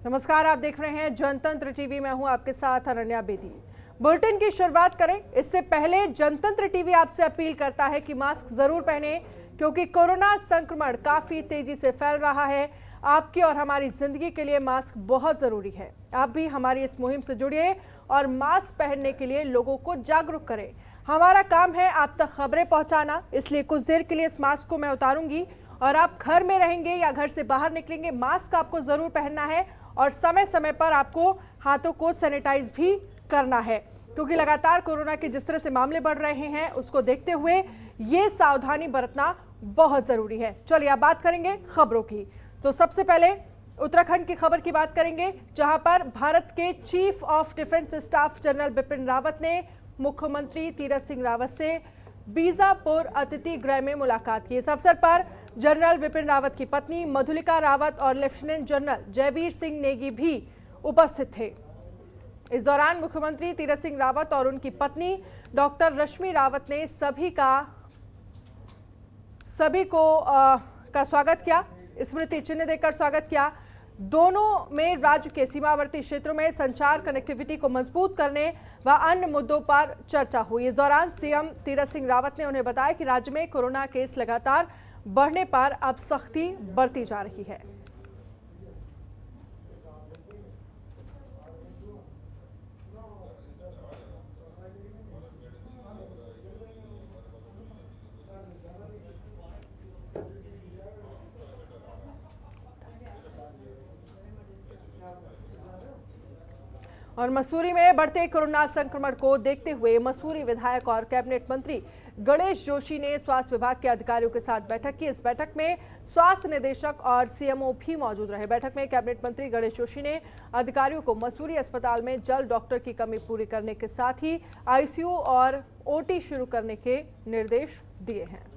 नमस्कार, आप देख रहे हैं जनतंत्र टीवी। मैं हूं आपके साथ अनन्या बेदी। बुलेटिन की शुरुआत करें इससे पहले जनतंत्र टीवी आपसे अपील करता है कि मास्क जरूर पहने, क्योंकि कोरोना संक्रमण काफी तेजी से फैल रहा है। आपकी और हमारी जिंदगी के लिए मास्क बहुत जरूरी है। आप भी हमारी इस मुहिम से जुड़िए और मास्क पहनने के लिए लोगों को जागरूक करें। हमारा काम है आप तक खबरें पहुंचाना, इसलिए कुछ देर के लिए इस मास्क को मैं उतारूंगी और आप घर में रहेंगे या घर से बाहर निकलेंगे, मास्क आपको जरूर पहनना है और समय समय पर आपको हाथों को सैनिटाइज भी करना है, क्योंकि लगातार कोरोना के जिस तरह से मामले बढ़ रहे हैं उसको देखते हुए ये सावधानी बरतना बहुत जरूरी है। चलिए अब बात करेंगे खबरों की। तो सबसे पहले उत्तराखंड की खबर की बात करेंगे, जहां पर भारत के chief of defence staff general Bipin Rawat ने मुख्यमंत्री तीरथ सिंह रावत से बीजापुर अतिथि गृह में मुलाकात की। इस अवसर पर जनरल बिपिन रावत की पत्नी मधुलिका रावत और लेफ्टिनेंट जनरल जयवीर सिंह नेगी भी उपस्थित थे। इस दौरान मुख्यमंत्री तीरथ सिंह रावत और उनकी पत्नी डॉक्टर रश्मि रावत ने सभी का स्वागत किया, स्मृति चिन्ह देकर स्वागत किया। दोनों में राज्य के सीमावर्ती क्षेत्रों में संचार कनेक्टिविटी को मजबूत करने व अन्य मुद्दों पर चर्चा हुई। इस दौरान सीएम तीरथ सिंह रावत ने उन्हें बताया कि राज्य में कोरोना केस लगातार बढ़ने पर अब सख्ती बरती जा रही है। और मसूरी में बढ़ते कोरोना संक्रमण को देखते हुए मसूरी विधायक और कैबिनेट मंत्री गणेश जोशी ने स्वास्थ्य विभाग के अधिकारियों के साथ बैठक की। इस बैठक में स्वास्थ्य निदेशक और सीएमओ भी मौजूद रहे। बैठक में कैबिनेट मंत्री गणेश जोशी ने अधिकारियों को मसूरी अस्पताल में जल्द डॉक्टर की कमी पूरी करने के साथ ही आईसीयू और ओटी शुरू करने के निर्देश दिए हैं।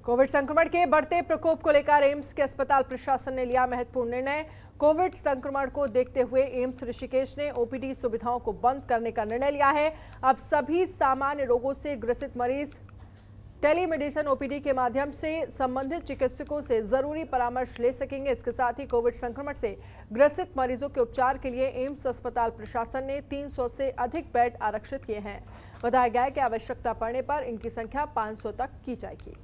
कोविड संक्रमण के बढ़ते प्रकोप को लेकर एम्स के अस्पताल प्रशासन ने लिया महत्वपूर्ण निर्णय। कोविड संक्रमण को देखते हुए एम्स ऋषिकेश ने ओपीडी सुविधाओं को बंद करने का निर्णय लिया है। अब सभी सामान्य रोगों से ग्रसित मरीज टेलीमेडिसिन ओपीडी के माध्यम से संबंधित चिकित्सकों से जरूरी परामर्श ले सकेंगे। इसके साथ ही कोविड संक्रमण से ग्रसित मरीजों के उपचार के लिए एम्स अस्पताल प्रशासन ने 300 से अधिक बेड आरक्षित किए हैं। बताया गया है कि आवश्यकता पड़ने पर इनकी संख्या 500 तक की जाएगी।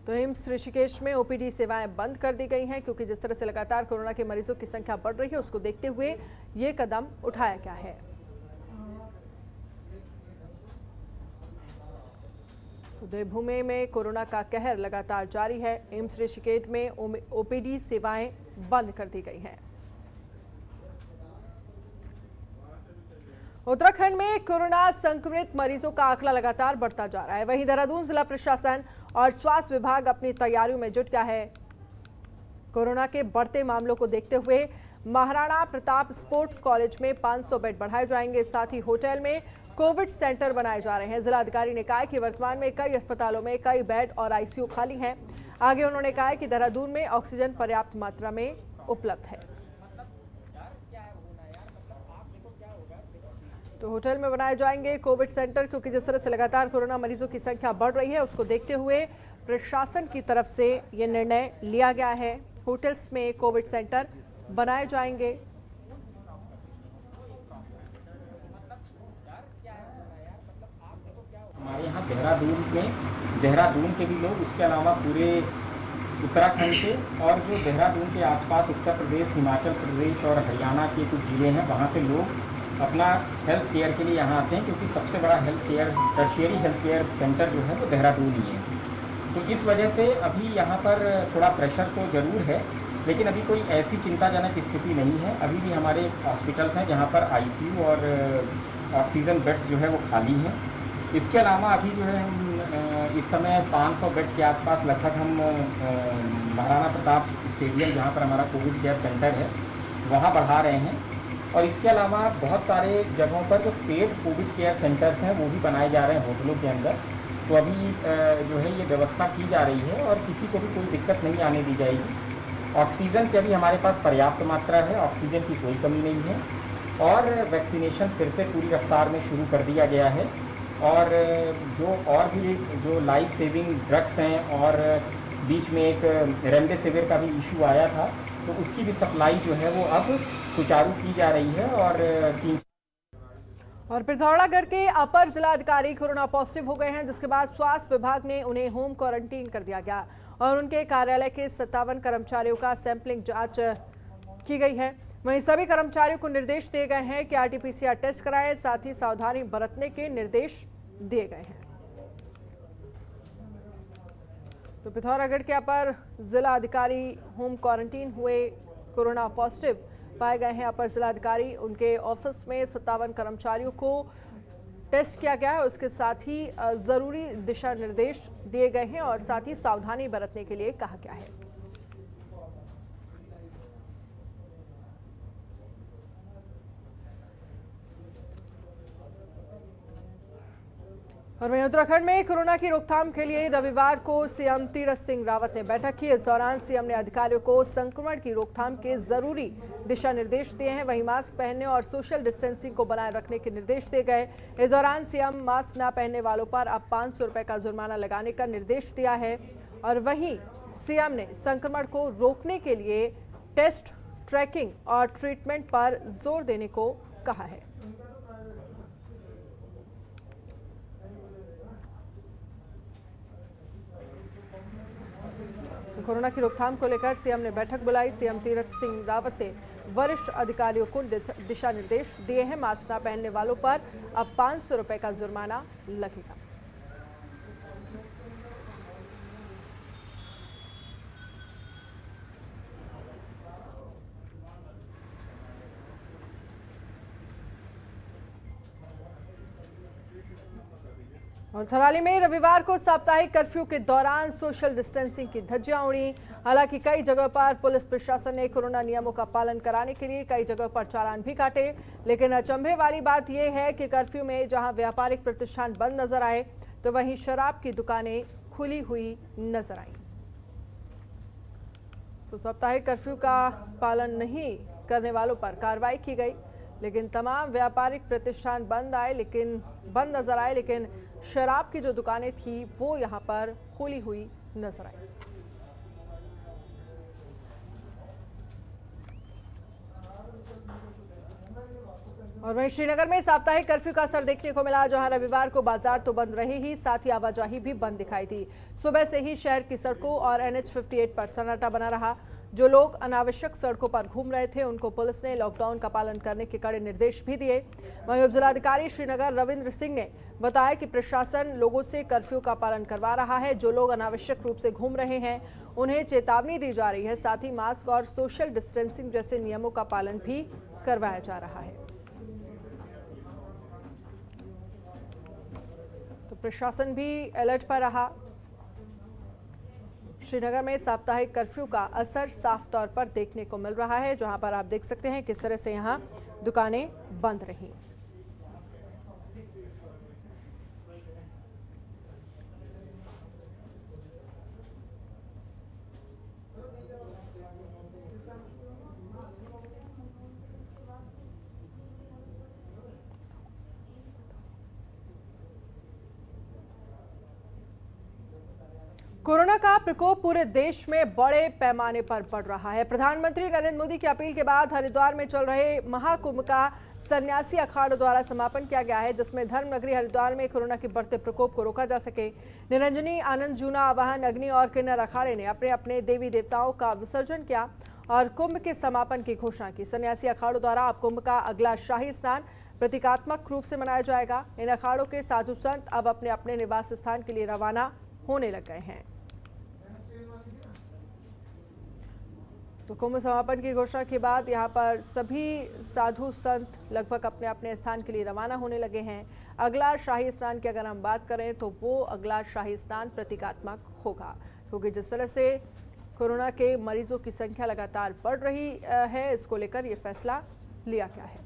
तो एम्स ऋषिकेश में ओपीडी सेवाएं बंद कर दी गई हैं, क्योंकि जिस तरह से लगातार कोरोना के मरीजों की संख्या बढ़ रही है उसको देखते हुए ये कदम उठाया गया है। तो देवभूमि में कोरोना का कहर लगातार जारी है। एम्स ऋषिकेश में ओपीडी सेवाएं बंद कर दी गई हैं। उत्तराखंड में कोरोना संक्रमित मरीजों का आंकड़ा लगातार बढ़ता जा रहा है। वहीं देहरादून जिला प्रशासन और स्वास्थ्य विभाग अपनी तैयारियों में जुट गया है। कोरोना के बढ़ते मामलों को देखते हुए महाराणा प्रताप स्पोर्ट्स कॉलेज में 500 बेड बढ़ाए जाएंगे। साथ ही होटल में कोविड सेंटर बनाए जा रहे हैं। जिलाधिकारी ने कहा कि वर्तमान में कई अस्पतालों में कई बेड और आईसीयू खाली हैं। आगे उन्होंने कहा कि देहरादून में ऑक्सीजन पर्याप्त मात्रा में उपलब्ध है। तो होटल में बनाए जाएंगे कोविड सेंटर, क्योंकि जिस तरह से लगातार कोरोना मरीजों की संख्या बढ़ रही है उसको देखते हुए प्रशासन की तरफ से ये निर्णय लिया गया है। होटल्स में कोविड सेंटर बनाए जाएंगे। हमारे यहाँ देहरादून के भी लोग, उसके अलावा पूरे उत्तराखंड से और जो देहरादून के आसपास उत्तर प्रदेश, हिमाचल प्रदेश और हरियाणा के कुछ जिले हैं, वहाँ से लोग अपना हेल्थ केयर के लिए यहाँ आते हैं, क्योंकि सबसे बड़ा टर्शियरी हेल्थ केयर सेंटर जो है वो देहरादून ही है। तो इस वजह से अभी यहाँ पर थोड़ा प्रेशर तो ज़रूर है, लेकिन अभी कोई ऐसी चिंताजनक स्थिति नहीं है। अभी भी हमारे हॉस्पिटल्स हैं जहाँ पर आईसीयू और ऑक्सीजन बेड्स जो है वो खाली हैं। इसके अलावा अभी जो है हम इस समय 500 बेड के आसपास लगभग हम महाराणा प्रताप स्टेडियम, जहाँ पर हमारा कोविड केयर सेंटर है, वहाँ बढ़ा रहे हैं। और इसके अलावा बहुत सारे जगहों पर जो पेड कोविड केयर सेंटर्स हैं वो भी बनाए जा रहे हैं होटलों के अंदर। तो अभी जो है ये व्यवस्था की जा रही है और किसी को भी कोई दिक्कत नहीं आने दी जाएगी। ऑक्सीजन की अभी हमारे पास पर्याप्त मात्रा है, ऑक्सीजन की कोई कमी नहीं है। और वैक्सीनेशन फिर से पूरी रफ्तार में शुरू कर दिया गया है। और जो और भी जो लाइफ सेविंग ड्रग्स हैं और बीच में एक रेमडेसिविर का भी इशू आया था, तो उसकी भी सप्लाई जो है वो अब सुचारू की जा रही है। और पिथौरागढ़ के अपर जिलाधिकारी कोरोना पॉजिटिव हो गए हैं, जिसके बाद स्वास्थ्य विभाग ने उन्हें होम क्वारंटीन कर दिया गया और उनके कार्यालय के 57 कर्मचारियों का सैंपलिंग जांच की गई है। वहीं सभी कर्मचारियों को निर्देश दिए गए हैं कि आरटीपीसीआर टेस्ट कराएं, साथ ही सावधानी बरतने के निर्देश दिए गए हैं। तो पिथौरागढ़ के अपर जिलाधिकारी होम क्वारंटीन हुए, कोरोना पॉजिटिव पाए गए हैं अपर जिलाधिकारी। उनके ऑफिस में 57 कर्मचारियों को टेस्ट किया गया है, उसके साथ ही जरूरी दिशा निर्देश दिए गए हैं और साथ ही सावधानी बरतने के लिए कहा गया है। और वहीं उत्तराखंड में कोरोना की रोकथाम के लिए रविवार को सीएम तीरथ सिंह रावत ने बैठक की। इस दौरान सीएम ने अधिकारियों को संक्रमण की रोकथाम के जरूरी दिशा निर्देश दिए हैं। वहीं मास्क पहनने और सोशल डिस्टेंसिंग को बनाए रखने के निर्देश दिए गए। इस दौरान सीएम मास्क न पहनने वालों पर अब 500 रुपए का जुर्माना लगाने का निर्देश दिया है। और वहीं सीएम ने संक्रमण को रोकने के लिए टेस्ट, ट्रैकिंग और ट्रीटमेंट पर जोर देने को कहा है। कोरोना की रोकथाम को लेकर सीएम ने बैठक बुलाई। सीएम तीरथ सिंह रावत ने वरिष्ठ अधिकारियों को दिशा निर्देश दिए हैं। मास्क न पहनने वालों पर अब 500 रुपए का जुर्माना लगेगा। और थराली में रविवार को साप्ताहिक कर्फ्यू के दौरान सोशल डिस्टेंसिंग की धज्जियां उड़ी। हालांकि कई जगह पर पुलिस प्रशासन ने कोरोना नियमों का पालन कराने के लिए कई जगह पर चालान भी काटे। लेकिन अचंभे वाली बात यह है कि कर्फ्यू में जहां व्यापारिक प्रतिष्ठान बंद नजर आए, तो वहीं शराब की दुकानें खुली हुई नजर आई। तो साप्ताहिक कर्फ्यू का पालन नहीं करने वालों पर कार्रवाई की गई, लेकिन तमाम व्यापारिक प्रतिष्ठान बंद नजर आए, लेकिन शराब की जो दुकानें थी वो यहां पर खुली हुई नजर आई। और वहीं श्रीनगर में साप्ताहिक कर्फ्यू का असर देखने को मिला, जहां रविवार को बाजार तो बंद रहे ही, साथ ही आवाजाही भी बंद दिखाई दी। सुबह से ही शहर की सड़कों और NH 58 पर सन्नाटा बना रहा। जो लोग अनावश्यक सड़कों पर घूम रहे थे, उनको पुलिस ने लॉकडाउन का पालन करने के कड़े निर्देश भी दिए। वहीं उप जिलाधिकारी श्रीनगर रविंद्र सिंह ने बताया कि प्रशासन लोगों से कर्फ्यू का पालन करवा रहा है। जो लोग अनावश्यक रूप से घूम रहे हैं, उन्हें चेतावनी दी जा रही है। साथ ही मास्क और सोशल डिस्टेंसिंग जैसे नियमों का पालन भी करवाया जा रहा है। तो प्रशासन भी अलर्ट पर रहा। श्रीनगर में साप्ताहिक कर्फ्यू का असर साफ तौर पर देखने को मिल रहा है, जहां पर आप देख सकते हैं किस तरह से यहां दुकानें बंद रहीं। कोरोना का प्रकोप पूरे देश में बड़े पैमाने पर बढ़ रहा है। प्रधानमंत्री नरेंद्र मोदी की अपील के बाद हरिद्वार में चल रहे महाकुंभ का सन्यासी अखाड़ों द्वारा समापन किया गया है, जिसमें धर्म नगरी हरिद्वार में कोरोना के बढ़ते प्रकोप को रोका जा सके। निरंजनी, आनंद जूना, आवाहन, अग्नि और किन्नर अखाड़े ने अपने अपने देवी देवताओं का विसर्जन किया और कुंभ के समापन की घोषणा की। सन्यासी अखाड़ों द्वारा अब कुंभ का अगला शाही स्नान प्रतीकात्मक रूप से मनाया जाएगा। इन अखाड़ों के साधु संत अब अपने अपने निवास स्थान के लिए रवाना होने लग गए हैं। तो कुंभ समापन की घोषणा के बाद यहां पर सभी साधु संत लगभग अपने अपने स्थान के लिए रवाना होने लगे हैं। अगला शाही स्नान की अगर हम बात करें तो वो अगला शाही स्नान प्रतीकात्मक होगा, क्योंकि जिस तरह से कोरोना के मरीजों की संख्या लगातार बढ़ रही है, इसको लेकर ये फैसला लिया गया है।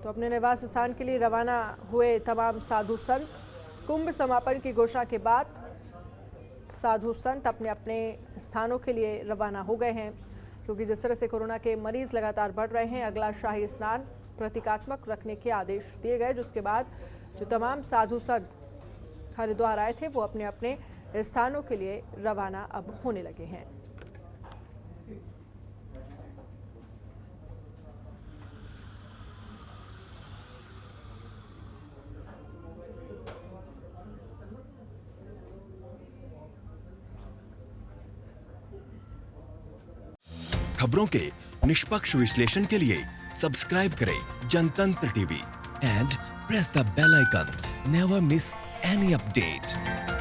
तो अपने निवास स्थान के लिए रवाना हुए तमाम साधु संत कुंभ समापन की घोषणा के बाद साधु संत अपने अपने स्थानों के लिए रवाना हो गए हैं। क्योंकि जिस तरह से कोरोना के मरीज लगातार बढ़ रहे हैं, अगला शाही स्नान प्रतीकात्मक रखने के आदेश दिए गए, जिसके बाद जो तमाम साधु संत हरिद्वार आए थे वो अपने अपने स्थानों के लिए रवाना अब होने लगे हैं। खबरों के निष्पक्ष विश्लेषण के लिए सब्सक्राइब करें Jantantra TV and press the bell icon. Never miss any update.